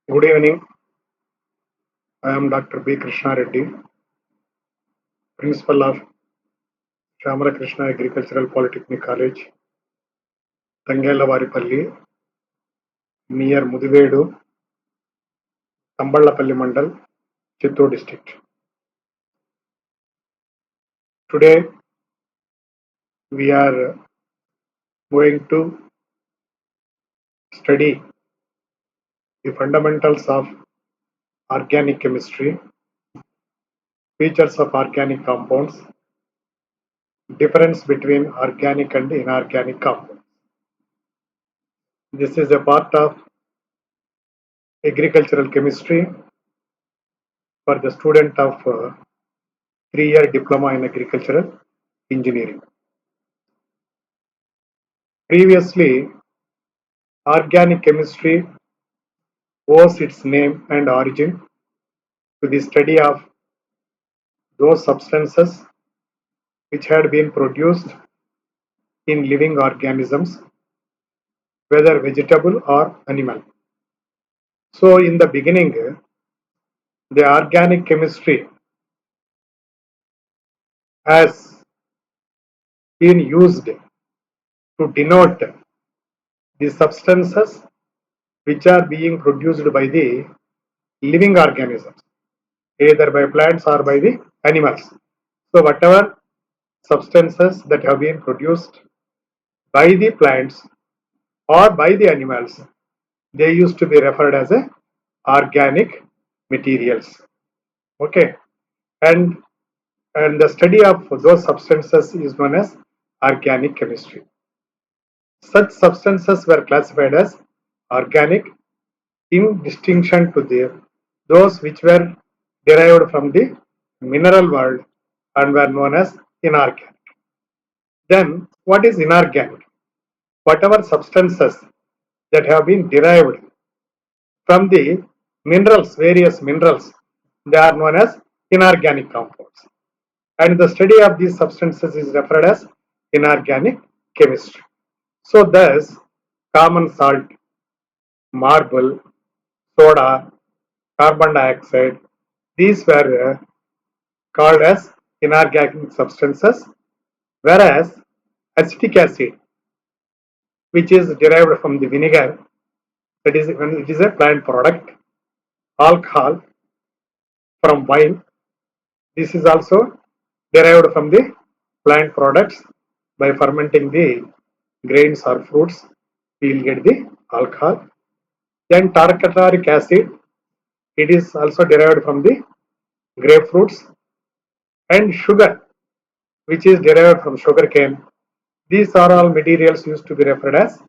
Good evening. I am Dr. B. Krishna Reddy, Principal of Shamara Krishna Agricultural Polytechnic College, Tangellavaripalli, near Mudivedu, Tamballapalli Mandal, Chittoor district. Today we are going to study the fundamentals of organic chemistry, features of organic compounds, difference between organic and inorganic compounds. This is a part of agricultural chemistry for the student of 3-year diploma in agricultural engineering. Previously, organic chemistry owes its name and origin to the study of those substances which had been produced in living organisms, whether vegetable or animal. So, in the beginning, the organic chemistry has been used to denote the substances which are being produced by the living organisms, either by plants or by the animals. So, whatever substances that have been produced by the plants or by the animals, they used to be referred as a organic materials. Okay, and the study of those substances is known as organic chemistry. Such substances were classified as organic in distinction to those which were derived from the mineral world and were known as inorganic. Then, what is inorganic? Whatever substances that have been derived from the minerals, various minerals, they are known as inorganic compounds. And the study of these substances is referred as inorganic chemistry. So, thus, common salt, marble, soda, carbon dioxide, these were called as inorganic substances, whereas acetic acid, which is derived from the vinegar, that is, when it is a plant product, alcohol from wine, this is also derived from the plant products. By fermenting the grains or fruits, we will get the alcohol. Then tartaric acid, it is also derived from the grapefruits, and sugar, which is derived from sugarcane. These are all materials used to be referred as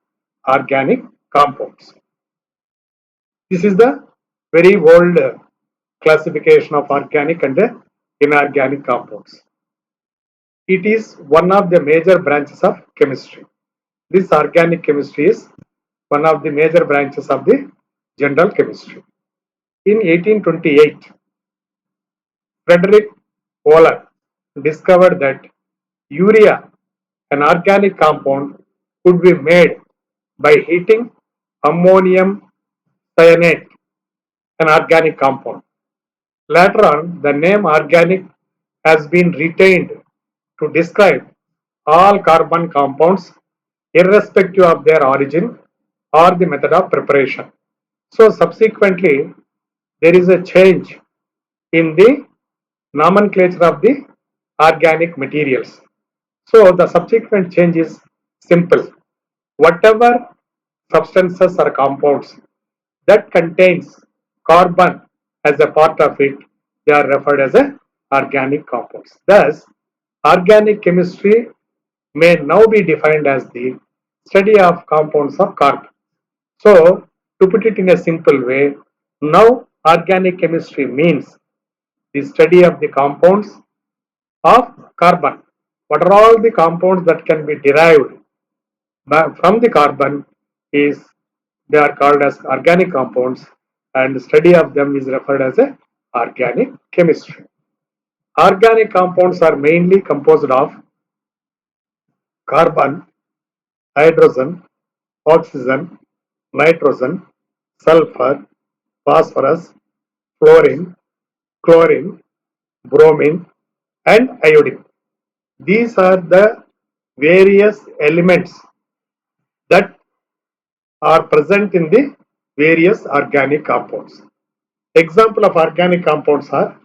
organic compounds. This is the very old classification of organic and inorganic compounds. It is one of the major branches of chemistry. This organic chemistry is one of the major branches of the general chemistry. In 1828, Frederick Wohler discovered that urea, an organic compound, could be made by heating ammonium cyanate, an organic compound. Later on, the name organic has been retained to describe all carbon compounds irrespective of their origin or the method of preparation. So, subsequently, there is a change in the nomenclature of the organic materials. So, the subsequent change is simple. Whatever substances or compounds that contains carbon as a part of it, they are referred as a organic compounds. Thus, organic chemistry may now be defined as the study of compounds of carbon. So, to put it in a simple way, now organic chemistry means the study of the compounds of carbon. What are all the compounds that can be derived from the carbon is they are called as organic compounds, and the study of them is referred as a organic chemistry. Organic compounds are mainly composed of carbon, hydrogen, oxygen, nitrogen, sulfur, phosphorus, fluorine, chlorine, bromine, and iodine. These are the various elements that are present in the various organic compounds. Example of organic compounds are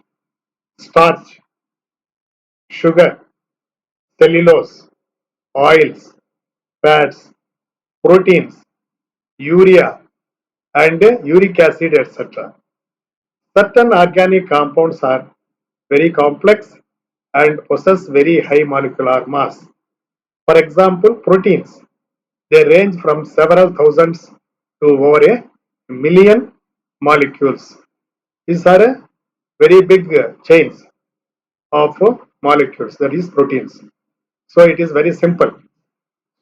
starch, sugar, cellulose, oils, fats, proteins, urea, and uric acid, etc. Certain organic compounds are very complex and possess very high molecular mass. For example, proteins. They range from several thousands to over a million molecules. These are very big chains of molecules, that is proteins. So it is very simple.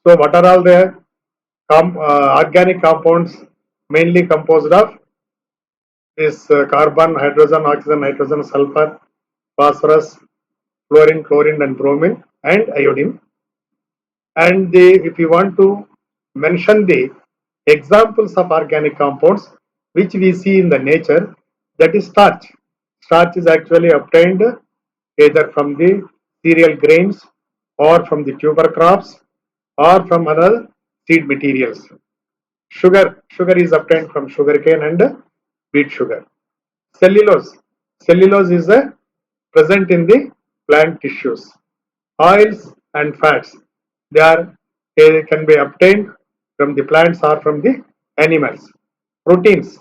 So what are all the organic compounds mainly composed of? This carbon, hydrogen, oxygen, nitrogen, sulfur, phosphorus, fluorine, chlorine, and bromine, and iodine. And if you want to mention the examples of organic compounds which we see in the nature, that is starch. Starch is actually obtained either from the cereal grains or from the tuber crops or from other seed materials. Sugar is obtained from sugarcane and beet sugar. Cellulose. Cellulose is present in the plant tissues. Oils and fats. They can be obtained from the plants or from the animals. Proteins.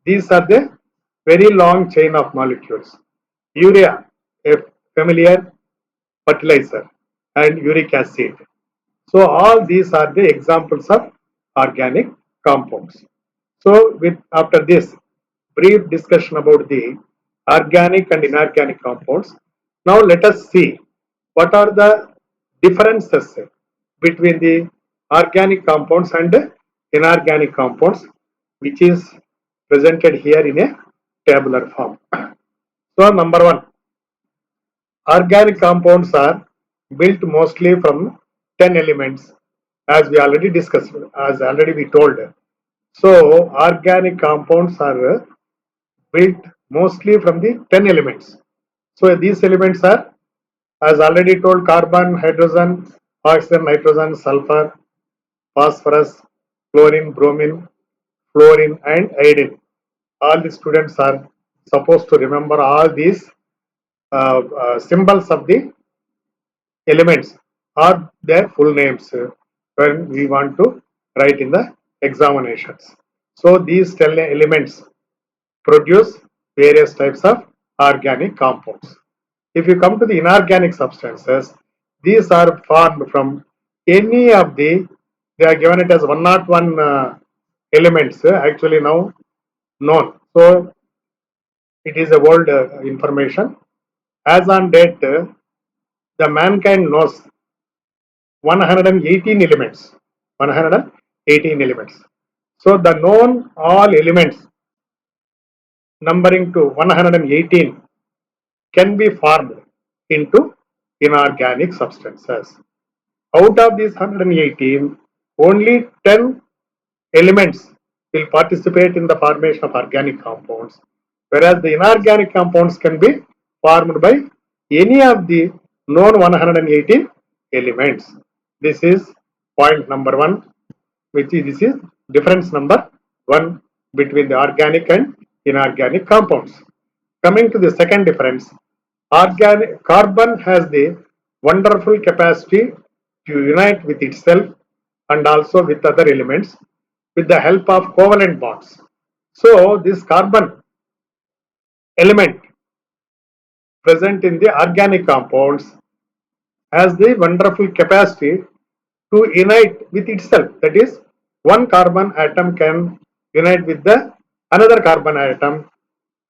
These are the very long chain of molecules. Urea, a familiar fertilizer, and uric acid. So all these are the examples of organic compounds. So with after this brief discussion about the organic and inorganic compounds, now let us see what are the differences between the organic compounds and inorganic compounds, which is presented here in a tabular form. So number one, organic compounds are built mostly from 10 elements, as we already discussed, as already we told. So organic compounds are built mostly from the 10 elements. So these elements are, as already told, carbon, hydrogen, oxygen, nitrogen, sulfur, phosphorus, chlorine, bromine, fluorine, and iodine. All the students are supposed to remember all these symbols of the elements or their full names when we want to write in the examinations. So these 10 elements produce various types of organic compounds. If you come to the inorganic substances, these are formed from any of they are given it as 101 elements actually now known. So it is a old information. As on date, the mankind knows 118 elements. 118 elements. So the known all elements numbering to 118 can be formed into inorganic substances. Out of these 118, only 10 elements will participate in the formation of organic compounds, whereas the inorganic compounds can be formed by any of the known 118 elements. This is point number one, this is difference number one between the organic and inorganic compounds. Coming to the second difference, organic carbon has the wonderful capacity to unite with itself and also with other elements with the help of covalent bonds. So this carbon element present in the organic compounds has the wonderful capacity to unite with itself. That is, one carbon atom can unite with the another carbon atom,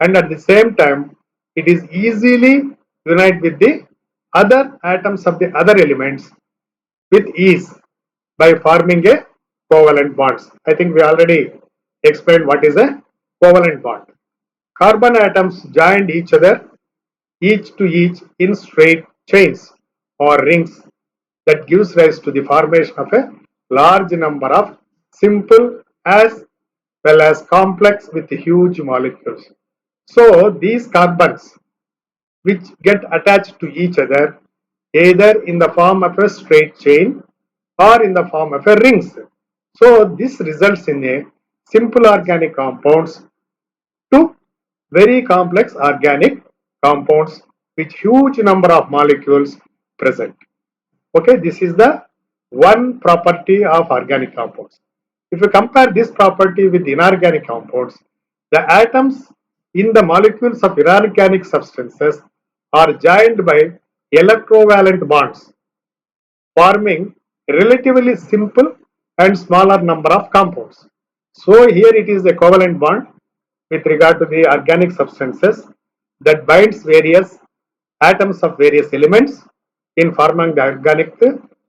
and at the same time it is easily unite with the other atoms of the other elements with ease by forming a covalent bonds. I think we already explained what is a covalent bond. Carbon atoms joined each other, each to each in straight chains or rings that gives rise to the formation of a large number of simple as well as complex with huge molecules. So these carbons which get attached to each other either in the form of a straight chain or in the form of a rings. So this results in a simple organic compounds to very complex organic compounds with huge number of molecules present. Okay, this is the one property of organic compounds. If you compare this property with inorganic compounds, the atoms in the molecules of inorganic substances are joined by electrovalent bonds, forming relatively simple and smaller number of compounds. So here it is a covalent bond with regard to the organic substances that binds various atoms of various elements in forming the organic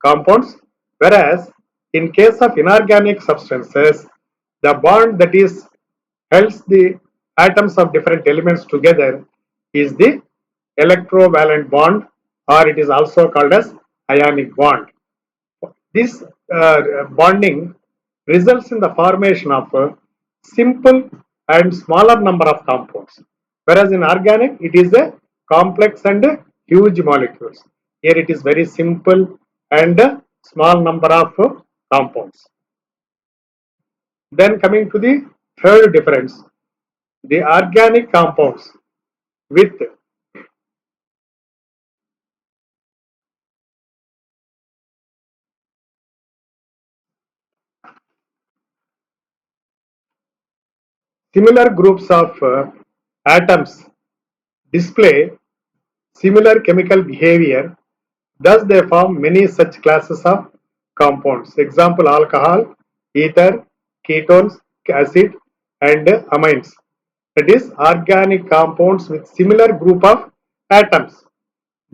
compounds, whereas in case of inorganic substances, the bond that is holds the atoms of different elements together is the electrovalent bond, or it is also called as ionic bond. This bonding results in the formation of a simple and smaller number of compounds, whereas in organic it is a complex and huge molecules. Here it is very simple and small number of compounds. Then coming to the third difference, the organic compounds with similar groups of atoms display similar chemical behavior. Thus, they form many such classes of compounds. Example: alcohol, ether, ketones, acid, and amines. That is, organic compounds with similar group of atoms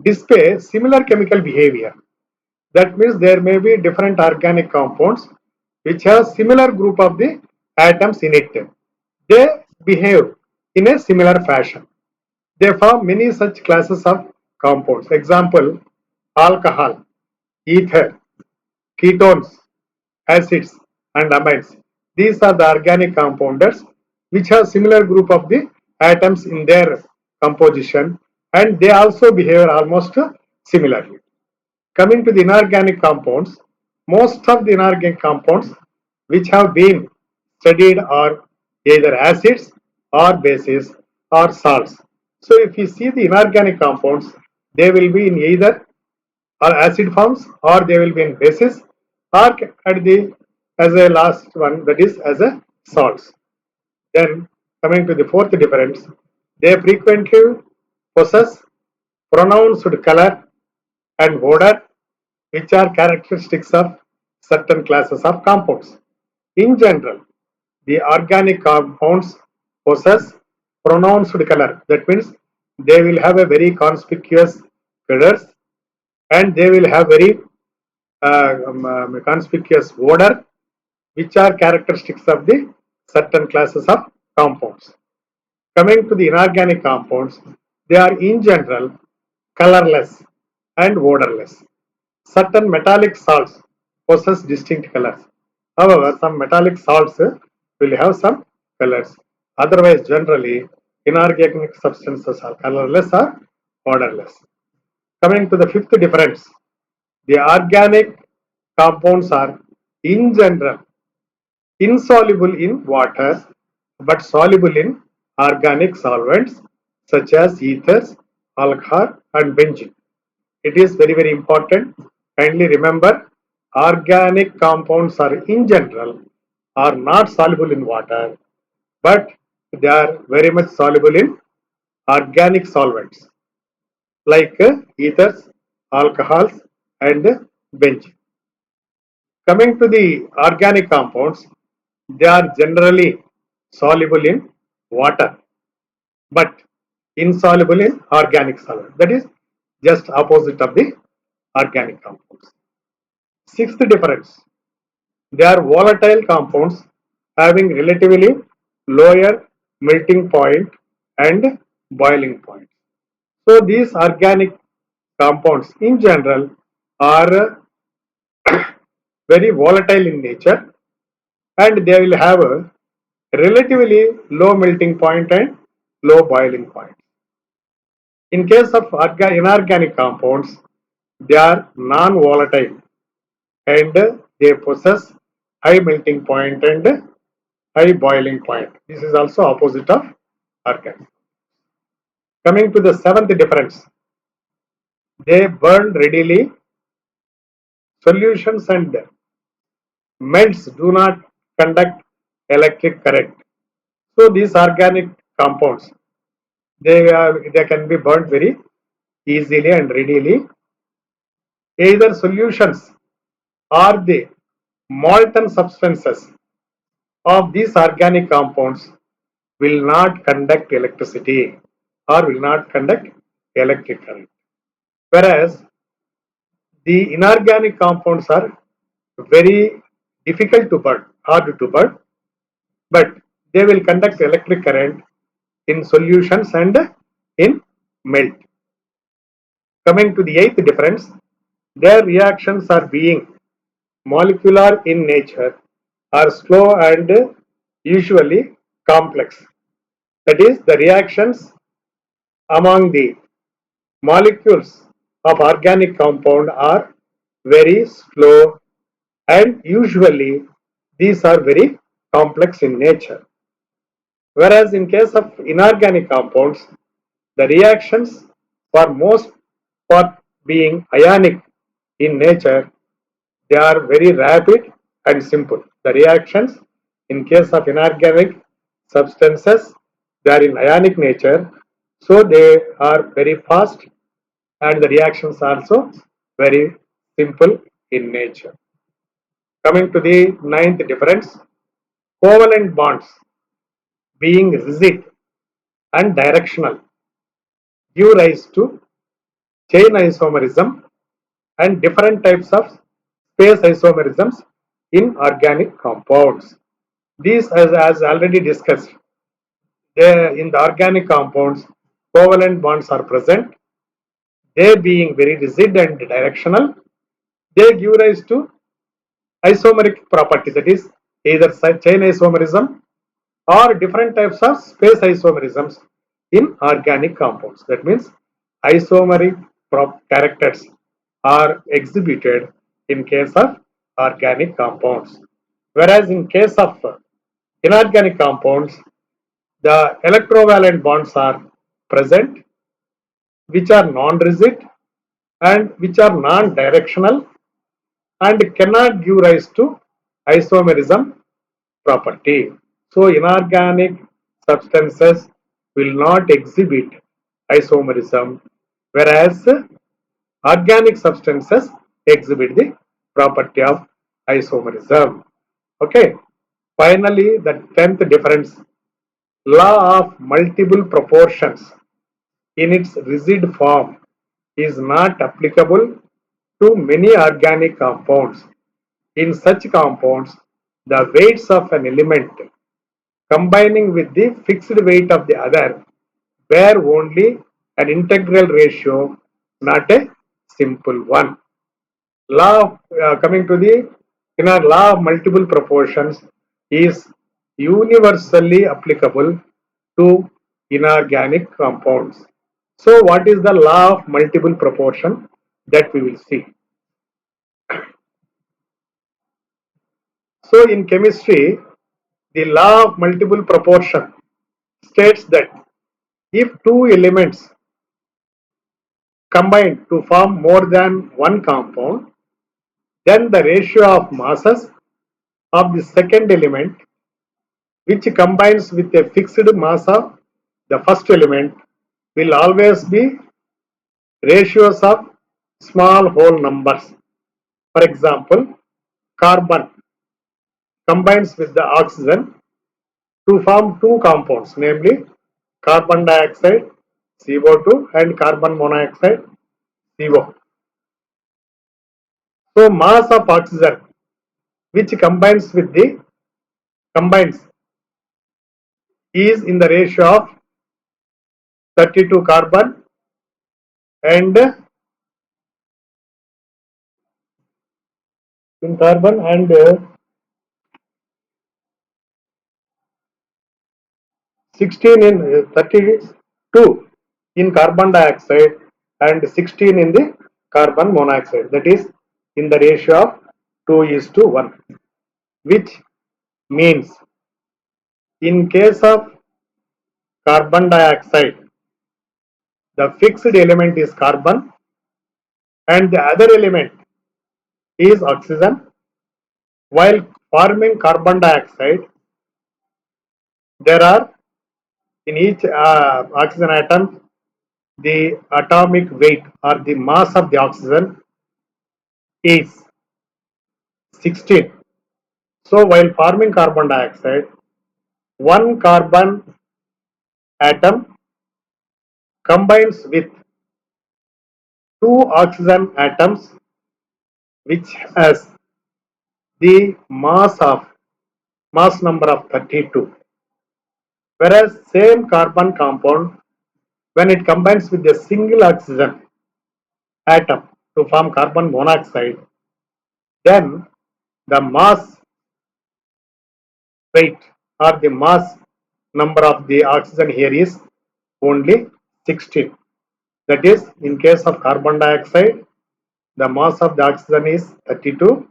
display similar chemical behavior. That means there may be different organic compounds which have similar group of the atoms in it. They behave in a similar fashion. They form many such classes of compounds. Example: alcohol, ether, ketones, acids, and amines. These are the organic compounders which have similar group of the atoms in their composition, and they also behave almost similarly. Coming to the inorganic compounds, most of the inorganic compounds which have been studied are either acids or bases or salts. So if you see the inorganic compounds, they will be in either or acid forms, or they will be in bases, or at the as a last one, that is as a salts. Then coming to the fourth difference, they frequently possess pronounced color and odor, which are characteristics of certain classes of compounds. In general, the organic compounds possess pronounced color. That means they will have a very conspicuous colors, and they will have very conspicuous odor, which are characteristics of the certain classes of compounds. Coming to the inorganic compounds, they are in general colorless and odorless. Certain metallic salts possess distinct colors. However, some metallic salts will have some colors. Otherwise, generally, inorganic substances are colorless or odorless. Coming to the fifth difference, the organic compounds are in general insoluble in water but soluble in organic solvents such as ethers, alcohol, and benzene. It is very, very important. Kindly remember, organic compounds are in general are not soluble in water, but they are very much soluble in organic solvents like ethers, alcohols, and benzene. Coming to the organic compounds, they are generally soluble in water but insoluble in organic solvent. That is just opposite of the organic compounds. Sixth difference, they are volatile compounds having relatively lower melting point and boiling point. So these organic compounds in general are very volatile in nature, and they will have relatively low melting point and low boiling point. In case of inorganic compounds, they are non-volatile and they possess high melting point and high boiling point. This is also opposite of organic. Coming to the seventh difference, they burn readily. Solutions and melts do not conduct electric current. So these organic compounds, they can be burned very easily and readily. Either solutions or the molten substances of these organic compounds will not conduct electricity or will not conduct electric current. Whereas the inorganic compounds are very difficult to burn, hard to burn, but they will conduct electric current in solutions and in melt. Coming to the eighth difference, their reactions are being molecular in nature, are slow and usually complex. That is, the reactions among the molecules of organic compound are very slow and usually these are very complex in nature. Whereas in case of inorganic compounds, the reactions for most part being ionic in nature, they are very rapid and simple. The reactions in case of inorganic substances, they are in ionic nature, so they are very fast and the reactions are also very simple in nature. Coming to the ninth difference, covalent bonds being rigid and directional give rise to chain isomerism and different types of space isomerisms in organic compounds. These, as already discussed, in the organic compounds, covalent bonds are present. They being very rigid and directional, they give rise to isomeric property, that is either chain isomerism or different types of space isomerisms in organic compounds. That means isomeric characters are exhibited in case of organic compounds. Whereas in case of inorganic compounds, the electrovalent bonds are present, which are non-rigid and which are non-directional and cannot give rise to isomerism property. So inorganic substances will not exhibit isomerism, whereas organic substances exhibit the property of isomerism. Okay. Finally, the 10th difference, law of multiple proportions in its rigid form is not applicable to many organic compounds. In such compounds, the weights of an element combining with the fixed weight of the other bear only an integral ratio, not a simple one. Coming to the law of multiple proportions is universally applicable to inorganic compounds. So, what is the law of multiple proportion that we will see? So, in chemistry, the law of multiple proportion states that if two elements combine to form more than one compound, then the ratio of masses of the second element, which combines with a fixed mass of the first element, will always be ratios of small whole numbers. For example, carbon combines with the oxygen to form two compounds, namely carbon dioxide CO2 and carbon monoxide CO. So mass of oxygen which combines is in the ratio of 32 carbon and in carbon and 16 in 32 in carbon dioxide and 16 in the carbon monoxide. That is in the ratio of 2 is to 1, which means in case of carbon dioxide, the fixed element is carbon and the other element is oxygen. While forming carbon dioxide, there are in each oxygen atom the atomic weight or the mass of the oxygen is 16. So while forming carbon dioxide, one carbon atom combines with two oxygen atoms which has the mass number of 32, whereas same carbon compound when it combines with a single oxygen atom to form carbon monoxide, then the mass weight or the mass number of the oxygen here is only 16. That is, in case of carbon dioxide, the mass of the oxygen is 32,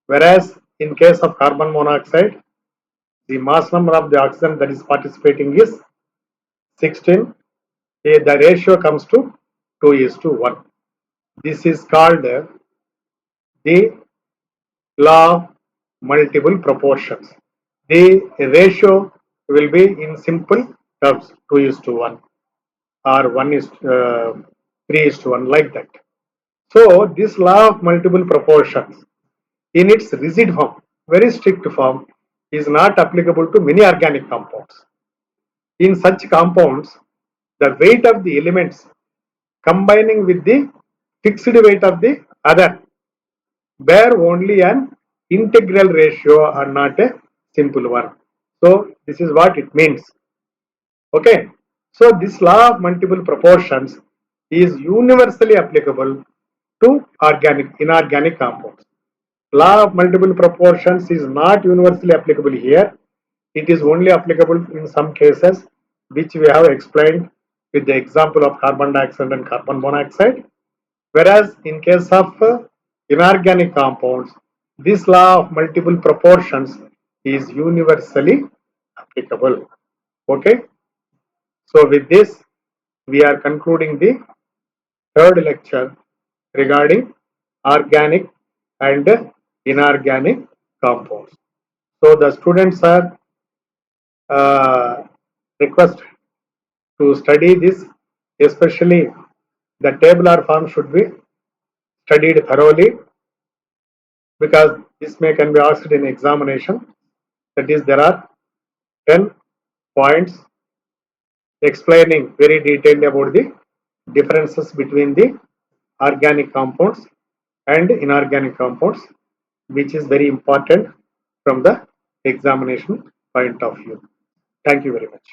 whereas in case of carbon monoxide, the mass number of the oxygen that is participating is 16. The ratio comes to 2 is to 1. This is called the law of multiple proportions. The ratio will be in simple terms 2 is to 1 or 1 is 3 is to 1, like that. So this law of multiple proportions in its rigid form, very strict form, is not applicable to many organic compounds. In such compounds, the weight of the elements combining with the fixed weight of the other bear only an integral ratio and not a simple one. So this is what it means. Okay. So this law of multiple proportions is universally applicable to inorganic compounds. Law of multiple proportions is not universally applicable here. It is only applicable in some cases, which we have explained with the example of carbon dioxide and carbon monoxide. Whereas in case of inorganic compounds, this law of multiple proportions is universally applicable. Okay. So with this, we are concluding the third lecture regarding organic and inorganic compounds. So the students are requested to study this, especially the tabular form should be studied thoroughly, because this may can be asked in examination. That is, there are 10 points explaining very detailed about the differences between the organic compounds and inorganic compounds, which is very important from the examination point of view. Thank you very much.